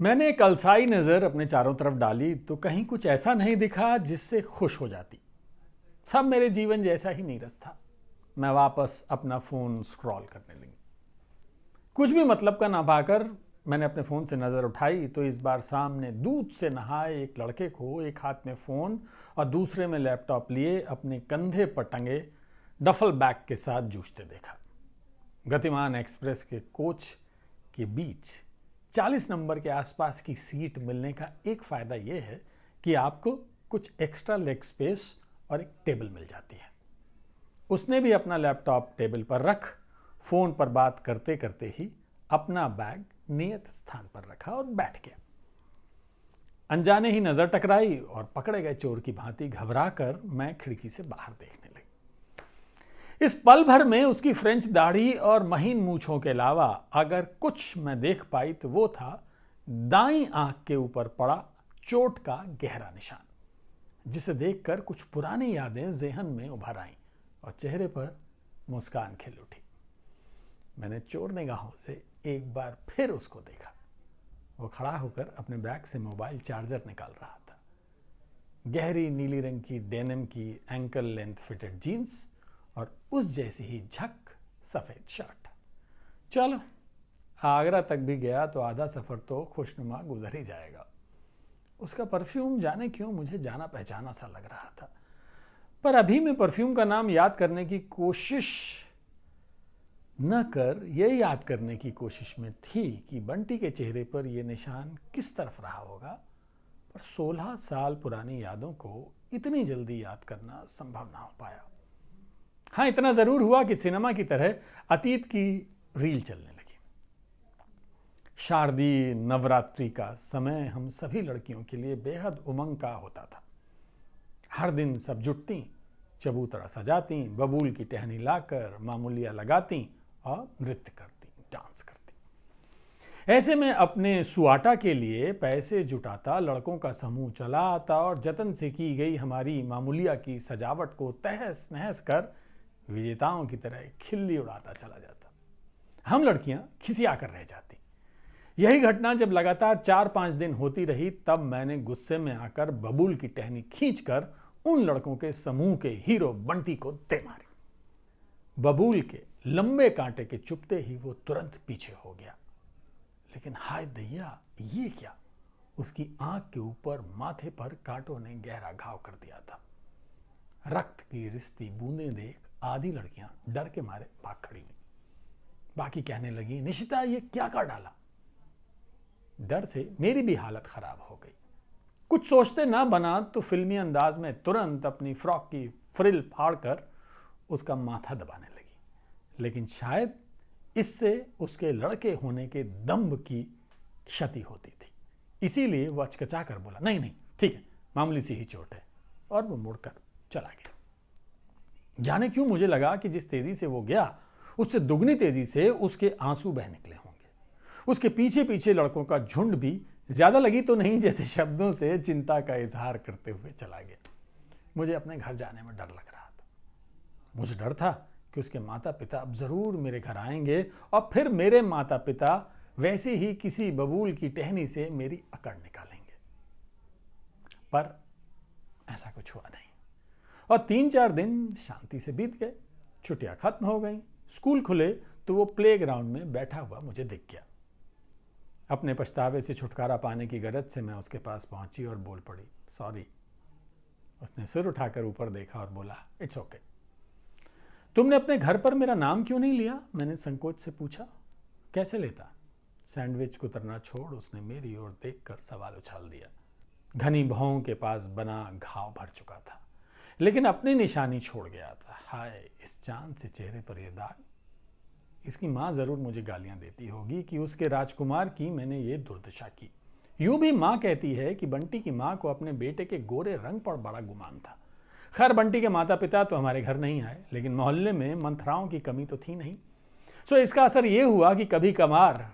मैंने एक अलसाई नज़र अपने चारों तरफ डाली तो कहीं कुछ ऐसा नहीं दिखा जिससे खुश हो जाती। सब मेरे जीवन जैसा ही नीरस था। मैं वापस अपना फ़ोन स्क्रॉल करने लगी। कुछ भी मतलब का ना पाकर मैंने अपने फ़ोन से नज़र उठाई तो इस बार सामने दूध से नहाए एक लड़के को एक हाथ में फ़ोन और दूसरे में लैपटॉप लिए अपने कंधे पर टंगे डफल बैग के साथ जूझते देखा। गतिमान एक्सप्रेस के कोच के बीच 40 नंबर के आसपास की सीट मिलने का एक फ़ायदा यह है कि आपको कुछ एक्स्ट्रा लेग स्पेस और एक टेबल मिल जाती है। उसने भी अपना लैपटॉप टेबल पर रख फ़ोन पर बात करते करते ही अपना बैग नियत स्थान पर रखा और बैठ गया। अनजाने ही नज़र टकराई और पकड़े गए चोर की भांति घबराकर मैं खिड़की से बाहर देखने लगी। इस पल भर में उसकी फ्रेंच दाढ़ी और महीन मूंछों के अलावा अगर कुछ मैं देख पाई तो वो था दाईं आंख के ऊपर पड़ा चोट का गहरा निशान, जिसे देखकर कुछ पुरानी यादें ज़हन में उभर आईं और चेहरे पर मुस्कान खिल उठी। मैंने चोर निगाहों से एक बार फिर उसको देखा। वो खड़ा होकर अपने बैग से मोबाइल चार्जर निकाल रहा था। गहरी नीली रंग की डेनिम की एंकल लेंथ फिटेड जीन्स और उस जैसी ही झक सफ़ेद शर्ट। चलो, आगरा तक भी गया तो आधा सफ़र तो खुशनुमा गुजर ही जाएगा। उसका परफ्यूम जाने क्यों मुझे जाना पहचाना सा लग रहा था, पर अभी मैं परफ्यूम का नाम याद करने की कोशिश न कर यह याद करने की कोशिश में थी कि बंटी के चेहरे पर यह निशान किस तरफ रहा होगा। पर 16 साल पुरानी यादों को इतनी जल्दी याद करना संभव ना हो पाया। हाँ, इतना ज़रूर हुआ कि सिनेमा की तरह अतीत की रील चलने लगी। शारदीय नवरात्रि का समय हम सभी लड़कियों के लिए बेहद उमंग का होता था। हर दिन सब जुटती, चबूतरा सजाती, बबूल की टहनी लाकर मामूलियाँ लगाती और नृत्य करती, डांस करती। ऐसे में अपने सुआटा के लिए पैसे जुटाता, लड़कों का समूह चला आता और जतन से की गई हमारी मामूलिया की सजावट को तहस नहस कर विजेताओं की तरह खिल्ली उड़ाता चला जाता। हम लड़कियां खिसिया कर रह जाती। यही घटना जब लगातार 4-5 दिन होती रही तब मैंने गुस्से में आकर बबूल की टहनी खींचकर उन लड़कों के समूह के हीरो बंटी को दे मारी। बबूल के लंबे कांटे के चुभते ही वो तुरंत पीछे हो गया। लेकिन हाय दैया, ये क्या! उसकी आंख के ऊपर माथे पर कांटों ने गहरा घाव कर दिया था। रक्त की रिश्ती बूंदें देख आधी लड़कियां डर के मारे भाग खड़ी हुई। बाकी कहने लगी, निशिता ये क्या कर डाला। डर से मेरी भी हालत खराब हो गई। कुछ सोचते ना बना तो फिल्मी अंदाज में तुरंत अपनी फ्रॉक की फ्रिल फाड़कर उसका माथा दबाने लगी। लेकिन शायद इससे उसके लड़के होने के दम्भ की क्षति होती थी, इसीलिए वो अचकचा कर बोला, नहीं नहीं ठीक है, मामूली सी ही चोट है, और वो मुड़कर चला गया। जाने क्यों मुझे लगा कि जिस तेजी से वो गया उससे दुगनी तेजी से उसके आंसू बह निकले होंगे। उसके पीछे पीछे लड़कों का झुंड भी ज्यादा लगी तो नहीं जैसे शब्दों से चिंता का इजहार करते हुए चला गया। मुझे अपने घर जाने में डर लग रहा था। मुझे डर था कि उसके माता पिता अब जरूर मेरे घर आएंगे और फिर मेरे माता पिता वैसे ही किसी बबूल की टहनी से मेरी अकड़ निकालेंगे। पर ऐसा कुछ हुआ नहीं और 3-4 दिन शांति से बीत गए। छुट्टियां खत्म हो गई, स्कूल खुले तो वो प्लेग्राउंड में बैठा हुआ मुझे दिख गया। अपने पछतावे से छुटकारा पाने की गरज से मैं उसके पास पहुंची और बोल पड़ी, सॉरी। उसने सिर उठाकर ऊपर देखा और बोला, इट्स ओके। तुमने अपने घर पर मेरा नाम क्यों नहीं लिया? मैंने संकोच से पूछा। कैसे लेता? सैंडविच को तरना छोड़ उसने मेरी ओर देखकर सवाल उछाल दिया। घनी भौं के पास बना घाव भर चुका था, लेकिन अपनी निशानी छोड़ गया था। हाय, इस चांद से चेहरे पर यह दाग। इसकी माँ जरूर मुझे गालियां देती होगी कि उसके राजकुमार की मैंने ये दुर्दशा की। यूं भी माँ कहती है कि बंटी की माँ को अपने बेटे के गोरे रंग पर बड़ा गुमान था। खैर, बंटी के माता पिता तो हमारे घर नहीं आए, लेकिन मोहल्ले में मंथराओं की कमी तो थी नहीं। सो इसका असर यह हुआ कि कभी कभार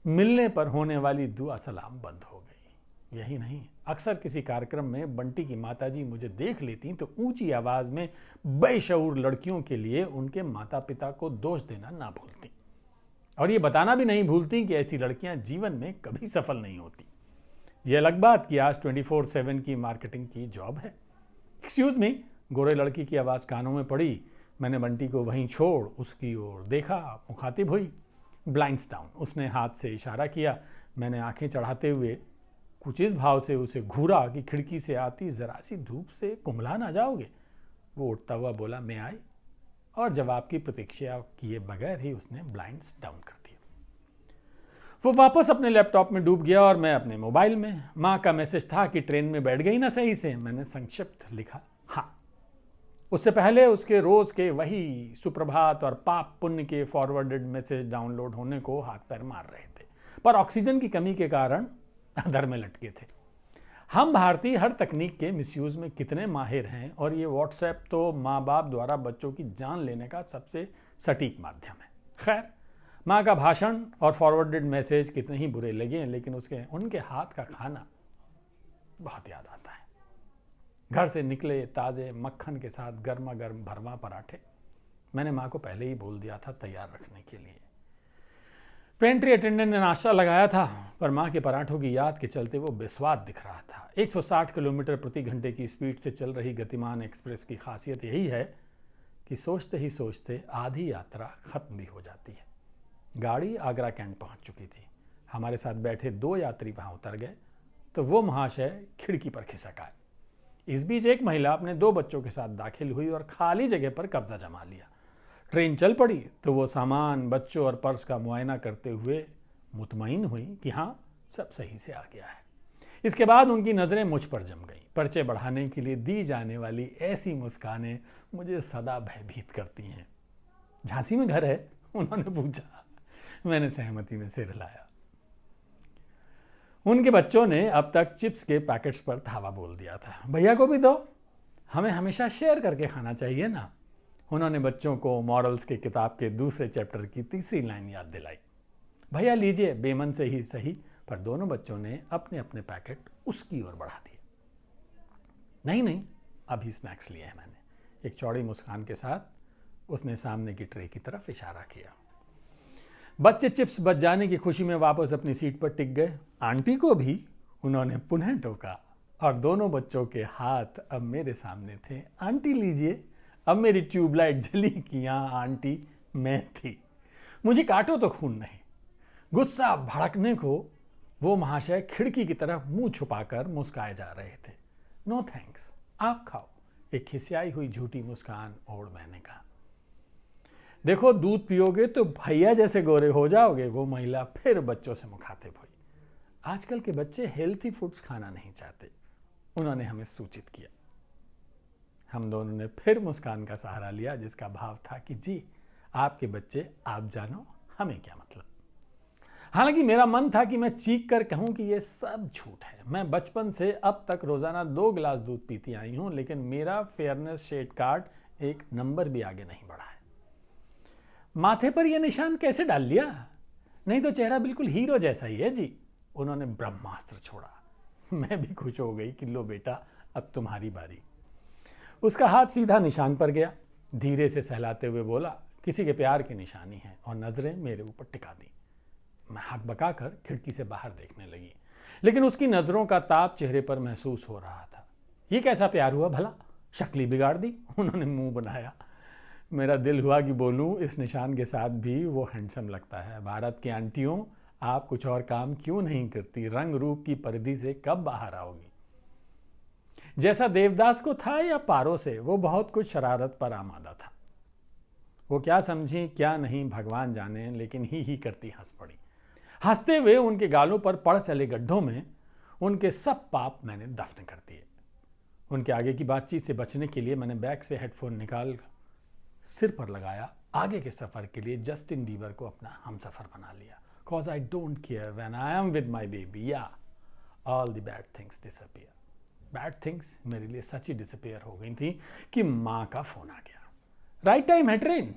मिलने पर होने वाली दुआ सलाम बंद हो गई। यही नहीं, अक्सर किसी कार्यक्रम में बंटी की माताजी मुझे देख लेती तो ऊंची आवाज में बेशऊर लड़कियों के लिए उनके माता पिता को दोष देना ना भूलती। और ये बताना भी नहीं भूलती कि ऐसी लड़कियां जीवन में कभी सफल नहीं होती। ये अलग बात कि आज 24/7 की मार्केटिंग की जॉब है। एक्सक्यूज मी, गोरे लड़की की आवाज़ कानों में पड़ी। मैंने बंटी को वहीं छोड़ उसकी ओर देखा, मुखातिब हुई। ब्लाइंड्स डाउन, उसने हाथ से इशारा किया। मैंने आंखें चढ़ाते हुए कुछ इस भाव से उसे घूरा कि खिड़की से आती जरा सी धूप से कुंभला ना जाओगे। वो उठता हुआ बोला, मैं आए, और जवाब की प्रतीक्षा किए बगैर ही उसने ब्लाइंड्स डाउन कर दिया। वो वापस अपने लैपटॉप में डूब गया और मैं अपने मोबाइल में। माँ का मैसेज था कि ट्रेन में बैठ गई ना सही से। मैंने संक्षिप्त लिखा हाँ। उससे पहले उसके रोज के वही सुप्रभात और पाप पुण्य के फॉरवर्डेड मैसेज डाउनलोड होने को हाथ पैर मार रहे थे, पर ऑक्सीजन की कमी के कारण अधर में लटके थे। हम भारतीय हर तकनीक के मिसयूज में कितने माहिर हैं, और ये व्हाट्सएप तो माँ बाप द्वारा बच्चों की जान लेने का सबसे सटीक माध्यम है। खैर, माँ का भाषण और फॉरवर्डेड मैसेज कितने ही बुरे लगे, लेकिन उनके हाथ का खाना बहुत याद आता है। घर से निकले ताज़े मक्खन के साथ गर्मा गर्म भरवा पराठे। मैंने माँ को पहले ही बोल दिया था तैयार रखने के लिए। पेंट्री अटेंडेंट ने नाश्ता लगाया था, पर माँ के पराठों की याद के चलते वो बेस्वाद दिख रहा था। 160 किलोमीटर प्रति घंटे की स्पीड से चल रही गतिमान एक्सप्रेस की खासियत यही है कि सोचते ही सोचते आधी यात्रा खत्म भी हो जाती है। गाड़ी आगरा कैंट पहुंच चुकी थी। हमारे साथ बैठे 2 यात्री वहां उतर गए तो वो महाशय खिड़की पर खिसक आए। इस बीच एक महिला अपने 2 बच्चों के साथ दाखिल हुई और खाली जगह पर कब्जा जमा लिया। ट्रेन चल पड़ी तो वो सामान, बच्चों और पर्स का मुआयना करते हुए मुतमईन हुई कि हाँ, सब सही से आ गया है। इसके बाद उनकी नज़रें मुझ पर जम गईं। परिचय बढ़ाने के लिए दी जाने वाली ऐसी मुस्कानें मुझे सदा भयभीत करती हैं। झांसी में घर है? उन्होंने पूछा। मैंने सहमति में सिर हिलाया। उनके बच्चों ने अब तक चिप्स के पैकेट्स पर धावा बोल दिया था। भैया को भी दो, हमें हमेशा शेयर करके खाना चाहिए ना। उन्होंने बच्चों को मॉरल्स की किताब के दूसरे चैप्टर की 3री लाइन याद दिलाई। भैया लीजिए, बेमन से ही सही, पर दोनों बच्चों ने अपने अपने पैकेट उसकी ओर बढ़ा दिए। नहीं नहीं, अभी स्नैक्स लिए हैं मैंने। एक चौड़ी मुस्कान के साथ उसने सामने की ट्रे की तरफ इशारा किया। बच्चे चिप्स बच जाने की खुशी में वापस अपनी सीट पर टिक गए। आंटी को भी उन्होंने पुनः टोका और दोनों बच्चों के हाथ अब मेरे सामने थे। आंटी लीजिए। अब मेरी ट्यूबलाइट जली कि यहाँ आंटी मैं थी। मुझे काटो तो खून नहीं। गुस्सा भड़कने को वो महाशय खिड़की की तरफ मुंह छुपाकर मुस्काए जा रहे थे। नो थैंक्स, आप खाओ, एक खिसियाई हुई झूठी मुस्कान ओढ़ मैंने कहा। देखो, दूध पियोगे तो भैया जैसे गोरे हो जाओगे। वो महिला फिर बच्चों से मुखातिब हुई। आजकल के बच्चे हेल्थी फूड्स खाना नहीं चाहते, उन्होंने हमें सूचित किया। हम दोनों ने फिर मुस्कान का सहारा लिया, जिसका भाव था कि जी, आपके बच्चे आप जानो, हमें क्या मतलब। हालांकि मेरा मन था कि मैं चीख कर कहूं कि ये सब झूठ है। मैं बचपन से अब तक रोजाना 2 गिलास दूध पीती आई हूं, लेकिन मेरा फेयरनेस शेड कार्ड एक नंबर भी आगे नहीं बढ़ा है। माथे पर यह निशान कैसे डाल लिया? नहीं तो चेहरा बिल्कुल हीरो जैसा ही है जी। उन्होंने ब्रह्मास्त्र छोड़ा। मैं भी खुश हो गई कि लो बेटा, अब तुम्हारी बारी। उसका हाथ सीधा निशान पर गया। धीरे से सहलाते हुए बोला, किसी के प्यार की निशानी है, और नजरें मेरे ऊपर टिका दी। मैं हकबकाकर खिड़की से बाहर देखने लगी, लेकिन उसकी नजरों का ताप चेहरे पर महसूस हो रहा था। ये कैसा प्यार हुआ भला? शक्ल बिगाड़ दी। उन्होंने मुंह बनाया। मेरा दिल हुआ कि बोलूं, इस निशान के साथ भी वो हैंडसम लगता है। भारत की आंटियों, आप कुछ और काम क्यों नहीं करती? रंग रूप की परिधि से कब बाहर आओगी? जैसा देवदास को था या पारो से, वो बहुत कुछ शरारत पर आमादा था। वो क्या समझी क्या नहीं भगवान जाने, लेकिन ही करती हंस पड़ी। हंसते हुए उनके गालों पर पड़ चले गड्ढों में उनके सब पाप मैंने दफन कर दिए। उनके आगे की बातचीत से बचने के लिए मैंने बैग से हेडफोन निकाल सिर पर लगाया। आगे के सफर के लिए जस्टिन बीबर को अपना हमसफर बना लिया। Cause I don't care when I am with my baby, yeah, all the bad things disappear. Bad things मेरे लिए सच ही डिसअपियर हो गई थी कि माँ का फोन आ गया। राइट टाइम है ट्रेन?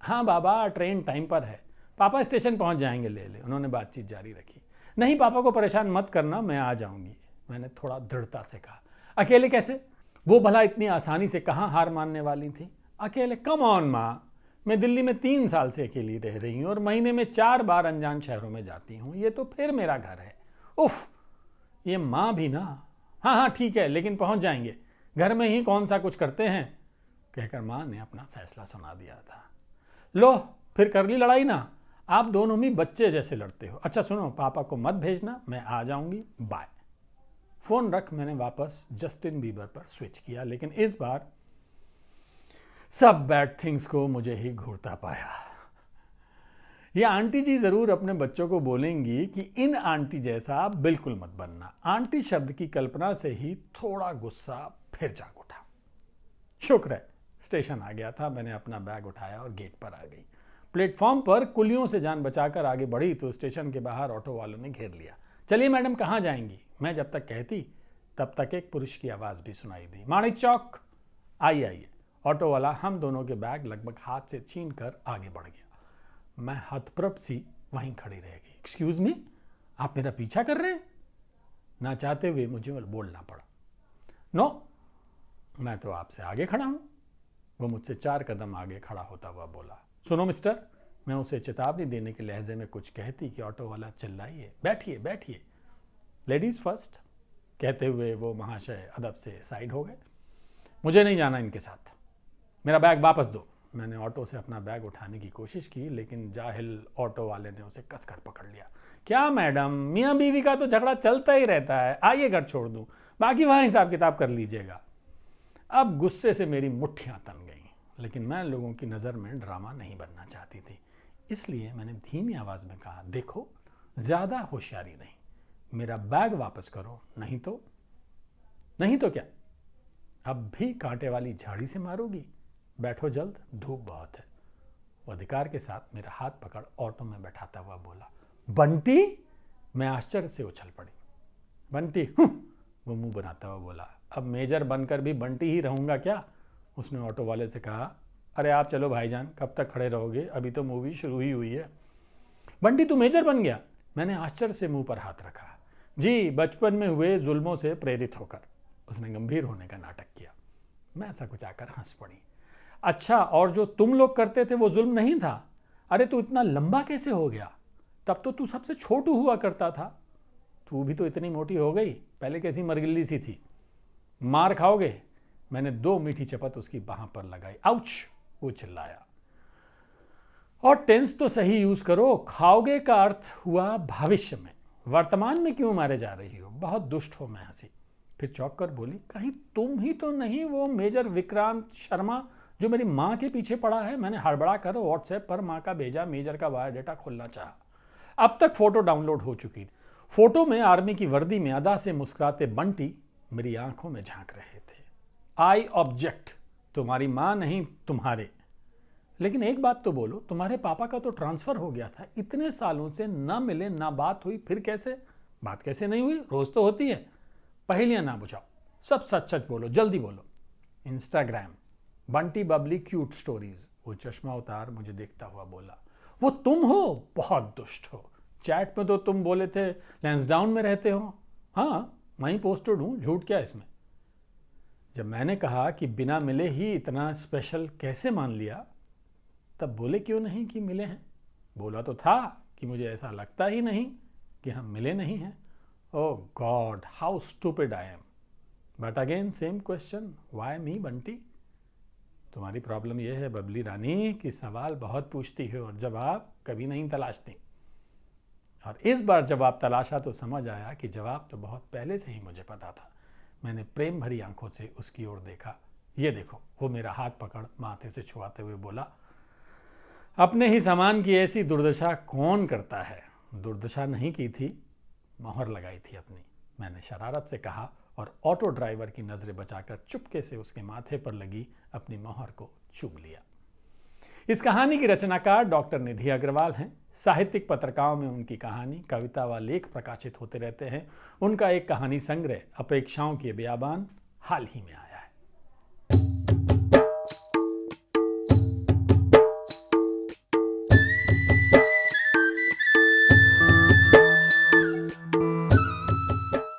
हाँ बाबा, ट्रेन टाइम पर है। पापा स्टेशन पहुँच जाएंगे, ले ले। उन्होंने बातचीत जारी रखी। नहीं, पापा को परेशान मत करना, मैं आ जाऊँगी, मैंने थोड़ा दृढ़ता से कहा। अकेले कैसे? वो भला इतनी आसानी से कहाँ हार मानने वाली थी? अकेले? कम ऑन माँ, मैं दिल्ली में 3 साल से अकेली रह रही हूँ और महीने में 4 बार अनजान शहरों में जाती हूँ। ये तो फिर मेरा घर है। उफ, ये माँ भी ना। हाँ हाँ ठीक है, लेकिन पहुँच जाएंगे, घर में ही कौन सा कुछ करते हैं, कहकर माँ ने अपना फैसला सुना दिया था। लो फिर कर ली लड़ाई ना, आप दोनों भी बच्चे जैसे लड़ते हो। अच्छा सुनो, पापा को मत भेजना, मैं आ जाऊंगी, बाय। फोन रख मैंने वापस जस्टिन बीबर पर स्विच किया, लेकिन इस बार सब बैड थिंग्स को मुझे ही घूरता पाया। ये आंटी जी जरूर अपने बच्चों को बोलेंगी कि इन आंटी जैसा बिल्कुल मत बनना। आंटी शब्द की कल्पना से ही थोड़ा गुस्सा फिर जाग उठा। शुक्र है स्टेशन आ गया था। मैंने अपना बैग उठाया और गेट पर आ गई। प्लेटफॉर्म पर कुलियों से जान बचाकर आगे बढ़ी तो स्टेशन के बाहर ऑटो वालों ने घेर लिया। चलिए मैडम, कहाँ जाएंगी? मैं जब तक कहती तब तक एक पुरुष की आवाज़ भी सुनाई दी, माणिक चौक। आइए आइए। ऑटो वाला हम दोनों के बैग लगभग हाथ से छीन कर आगे बढ़ गया। मैं हतप्रभ सी वहीं खड़ी रह गई। एक्सक्यूज़ मी, आप मेरा पीछा कर रहे हैं? ना चाहते हुए मुझे बोलना पड़ा। नो, मैं तो आपसे आगे खड़ा हूँ। वो मुझसे 4 कदम आगे खड़ा होता हुआ बोला। सुनो मिस्टर, मैं उसे चेतावनी देने के लहजे में कुछ कहती कि ऑटो वाला चिल्लाइए, बैठिए बैठिए, लेडीज़ फर्स्ट, कहते हुए वो महाशय अदब से साइड हो गए। मुझे नहीं जाना इनके साथ, मेरा बैग वापस दो। मैंने ऑटो से अपना बैग उठाने की कोशिश की, लेकिन जाहिल ऑटो वाले ने उसे कसकर पकड़ लिया। क्या मैडम, मियाँ बीवी का तो झगड़ा चलता ही रहता है, आइए घर छोड़ दूँ, बाकी वहाँ हिसाब किताब कर लीजिएगा। अब गुस्से से मेरी मुट्ठियाँ तन गईं, लेकिन मैं लोगों की नज़र में ड्रामा नहीं बनना चाहती थी। इसलिए मैंने धीमी आवाज़ में कहा, देखो ज़्यादा होशियारी नहीं, मेरा बैग वापस करो, नहीं तो क्या, अब भी कांटे वाली झाड़ी से मारोगी? बैठो जल्द, धूप बहुत है। वो अधिकार के साथ मेरा हाथ पकड़ ऑटो में बैठाता हुआ बोला, बंटी? मैं आश्चर्य से उछल पड़ी। बंटी? वो मुंह बनाता हुआ बोला, अब मेजर बनकर भी बंटी ही रहूँगा क्या? उसने ऑटो वाले से कहा, अरे आप चलो भाईजान, कब तक खड़े रहोगे, अभी तो मूवी शुरू ही हुई है। बंटी तू मेजर बन गया? मैंने आश्चर्य से मुंह पर हाथ रखा। जी, बचपन में हुए जुल्मों से प्रेरित होकर। उसने गंभीर होने का नाटक किया। मैं ऐसा कुछ आकर हंस पड़ी। अच्छा, और जो तुम लोग करते थे वो जुल्म नहीं था? अरे तू इतना लंबा कैसे हो गया? तब तो तू सबसे छोटू हुआ करता था। तू भी तो इतनी मोटी हो गई, पहले कैसी मरगिल्ली सी थी। मार खाओगे। मैंने 2 मीठी चपत उसकी बाह पर लगाई। आउच, वो चिल्लाया। और टेंस तो सही यूज करो, खाओगे का अर्थ हुआ भविष्य में, वर्तमान में क्यों मारे जा रही हो? बहुत दुष्ट हो। मैं हंसी। फिर चौंक कर बोली, कहीं तुम ही तो नहीं वो मेजर विक्रांत शर्मा जो मेरी माँ के पीछे पड़ा है? मैंने हड़बड़ा कर व्हाट्सएप पर माँ का भेजा मेजर का बायोडाटा खोलना चाहा। अब तक फोटो डाउनलोड हो चुकी थी। फोटो में आर्मी की वर्दी में अदा से मुस्कुराते बंटी मेरी आंखों में झांक रहे थे। आई ऑब्जेक्ट, तुम्हारी माँ नहीं, तुम्हारे। लेकिन एक बात तो बोलो, तुम्हारे पापा का तो ट्रांसफर हो गया था, इतने सालों से ना मिले ना बात हुई, फिर कैसे? बात कैसे नहीं हुई? रोज तो होती है। पहेलियां ना बुझाओ, सब सच सच बोलो, जल्दी बोलो। Instagram, Bunty Babli cute stories. वो चश्मा उतार मुझे देखता हुआ बोला, वो तुम हो? बहुत दुष्ट हो। चैट में तो तुम बोले थे लैंसडाउन में रहते हो। हाँ, वहीं पोस्टेड हूँ, झूठ क्या इसमें? जब मैंने कहा कि बिना मिले ही इतना स्पेशल कैसे मान लिया, तब बोले क्यों नहीं कि मिले हैं? बोला तो था कि मुझे ऐसा लगता ही नहीं कि हम मिले नहीं हैं। Oh god, how stupid I am. But again same question, why me Bunty? तुम्हारी प्रॉब्लम यह है बबली रानी कि सवाल बहुत पूछती हो और जवाब कभी नहीं तलाशती। और इस बार जवाब तलाशा तो समझ आया कि जवाब तो बहुत पहले से ही मुझे पता था। मैंने प्रेम भरी आंखों से उसकी ओर देखा। ये देखो, वो मेरा हाथ पकड़ माथे से छुआते हुए बोला, अपने ही सामान की ऐसी दुर्दशा कौन करता है? दुर्दशा नहीं की थी, मोहर लगाई थी अपनी। मैंने शरारत से कहा और ऑटो ड्राइवर की नज़रें बचाकर चुपके से उसके माथे पर लगी अपनी मोहर को चूम लिया। इस कहानी की रचनाकार डॉक्टर निधि अग्रवाल हैं। साहित्यिक पत्रिकाओं में उनकी कहानी, कविता व लेख प्रकाशित होते रहते हैं। उनका एक कहानी संग्रह अपेक्षाओं के बियाबान हाल ही में आया।